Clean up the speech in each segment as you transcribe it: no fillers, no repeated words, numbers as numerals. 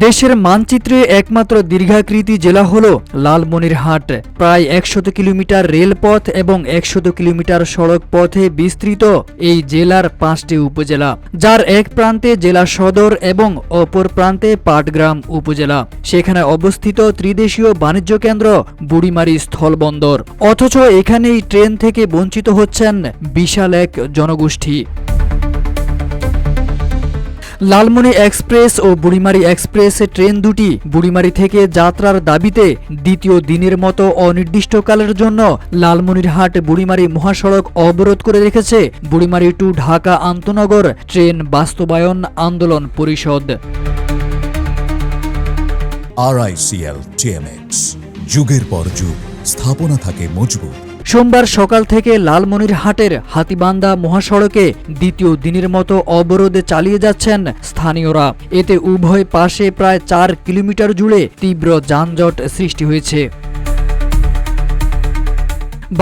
দেশের মানচিত্রে একমাত্র দীর্ঘাকৃতি জেলা হল লালমনিরহাট। প্রায় ১০০ কিলোমিটার রেলপথ এবং ১০০ কিলোমিটার সড়ক পথে বিস্তৃত এই জেলার ৫টি উপজেলা, যার এক প্রান্তে জেলা সদর এবং অপর প্রান্তে পাটগ্রাম উপজেলা। সেখানে অবস্থিত ত্রিদেশীয় বাণিজ্য কেন্দ্র বুড়িমারি স্থলবন্দর। অথচ এখানেই ট্রেন থেকে বঞ্চিত হচ্ছেন বিশাল এক জনগোষ্ঠী। লালমনি এক্সপ্রেস ও বুড়িমারি এক্সপ্রেস ট্রেন দুটি বুড়িমারি থেকে যাত্রার দাবিতে দ্বিতীয় দিনের মতো অনির্দিষ্টকালের জন্য লালমনিরহাট বুড়িমারি মহাসড়ক অবরোধ করে রেখেছে বুড়িমারি টু ঢাকা আন্তনগর ট্রেন বাস্তবায়ন আন্দোলন পরিষদ। RICL TMX, যুগের পর যুগ স্থাপনা থাকে মজবুত। সোমবার সকাল থেকে লালমনিরহাটের হাতীবান্ধা মহাসড়কে দ্বিতীয় দিনের মতো অবরোধে চালিয়ে যাচ্ছেন স্থানীয়রা। এতে উভয় পাশে প্রায় ৪ কিলোমিটার জুড়ে তীব্র যানজট সৃষ্টি হয়েছে।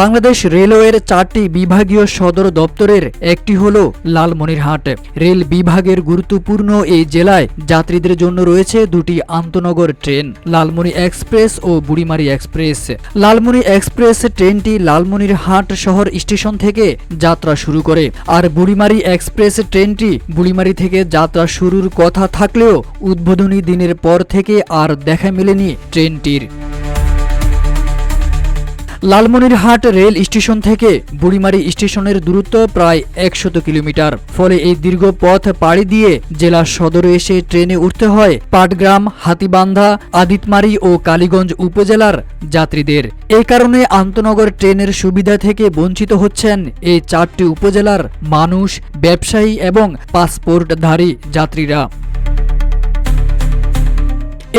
বাংলাদেশ রেলওয়ের ৪টি বিভাগীয় সদর দপ্তরের একটি হল লালমনিরহাট। রেল বিভাগের গুরুত্বপূর্ণ এই জেলায় যাত্রীদের জন্য রয়েছে দুটি আন্তনগর ট্রেন, লালমনি এক্সপ্রেস ও বুড়িমারি এক্সপ্রেস। লালমনি এক্সপ্রেস ট্রেনটি লালমনিরহাট শহর স্টেশন থেকে যাত্রা শুরু করে, আর বুড়িমারি এক্সপ্রেস ট্রেনটি বুড়িমারি থেকে যাত্রা শুরুর কথা থাকলেও উদ্বোধনী দিনের পর থেকে আর দেখা মেলেনি ট্রেনটির। লালমনিরহাট রেল স্টেশন থেকে বুড়িমারি স্টেশনের দূরত্ব প্রায় ১০০ কিলোমিটার। ফলে এই দীর্ঘ পথ পাড়ি দিয়ে জেলা সদরে এসে ট্রেনে উঠতে হয় পাটগ্রাম, হাতীবান্ধা, আদিতমারি ও কালীগঞ্জ উপজেলার যাত্রীদের। এই কারণে আন্তনগর ট্রেনের সুবিধা থেকে বঞ্চিত হচ্ছেন এই ৪টি উপজেলার মানুষ, ব্যবসায়ী এবং পাসপোর্টধারী যাত্রীরা।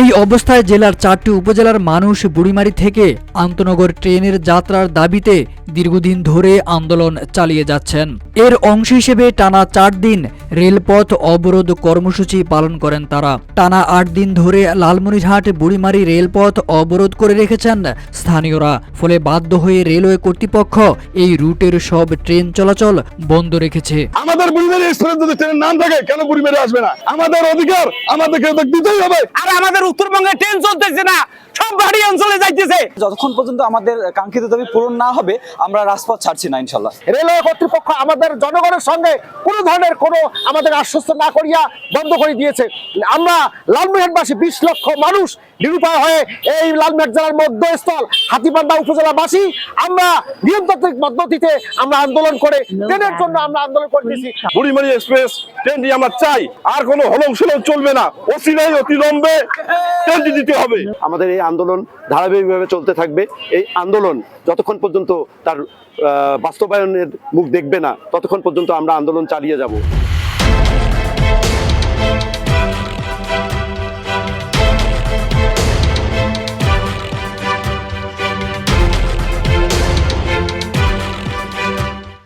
এই অবস্থায় জেলার ৪টি উপজেলার মানুষ বুড়িমারি থেকে আন্তনগর ট্রেনের যাত্রার দাবিতে দীর্ঘদিন ধরে আন্দোলন চালিয়ে যাচ্ছেন। এর অংশ হিসেবে টানা ৪ দিন রেলপথ অবরোধ কর্মসূচি পালন করেন তারা। টানা ৮ দিন ধরে লালমনিরহাট বুড়িমারি রেলপথ অবরোধ করে রেখেছেন স্থানীয়রা। ফলে বাধ্য হয়ে রেলওয়ে কর্তৃপক্ষ এই রুটের সব ট্রেন চলাচল বন্ধ রেখেছে। আমাদের বুড়িমারি এক্সপ্রেস যদি ট্রেনের নাম থাকে, কেন বুড়িমারি আসবে না? আমাদের অধিকার আমাদেরকে দিতেই হবে। আর আমাদের উত্তরবঙ্গে ট্রেন চলতেছে না, সব বাড়ি অঞ্চলে যাইতেছে। যতক্ষণ পর্যন্ত আমাদের কাঙ্ক্ষিত দাবি পূরণ না হবে আমরা রাজপথ ছাড়ছি না ইনশাল্লাহ। রেলওয়ে কর্তৃপক্ষ আমাদের জনগণের সঙ্গে কোনো ধরনের আমাদের আশ্বস্ত না করিয়া বন্ধ করে দিয়েছে। আমরা লালমনিরহাটবাসী ২০ লক্ষ মানুষ নিরুপায় হয়ে এই লালমনিরহাট জেলার মধ্যস্থল হাতীবান্ধা উপজেলাবাসী আমরা নিয়মতান্ত্রিক পদ্ধতিতে আমরা আন্দোলন করে ট্রেনের জন্য আমরা আন্দোলন করতেছি। বুড়িমারি এক্সপ্রেস ট্রেনটি আমরা চাই, আর কোনো হলংসলং চলবে না, অচিরেই অতিলম্বে ট্রেনটি দিতে হবে। আমাদের এই আন্দোলন ধারাবাহিকভাবে চলতে থাকবে। এই আন্দোলন যতক্ষণ পর্যন্ত তার বাস্তবায়নের মুখ দেখবে না, ততক্ষণ পর্যন্ত আমরা আন্দোলন চালিয়ে যাব।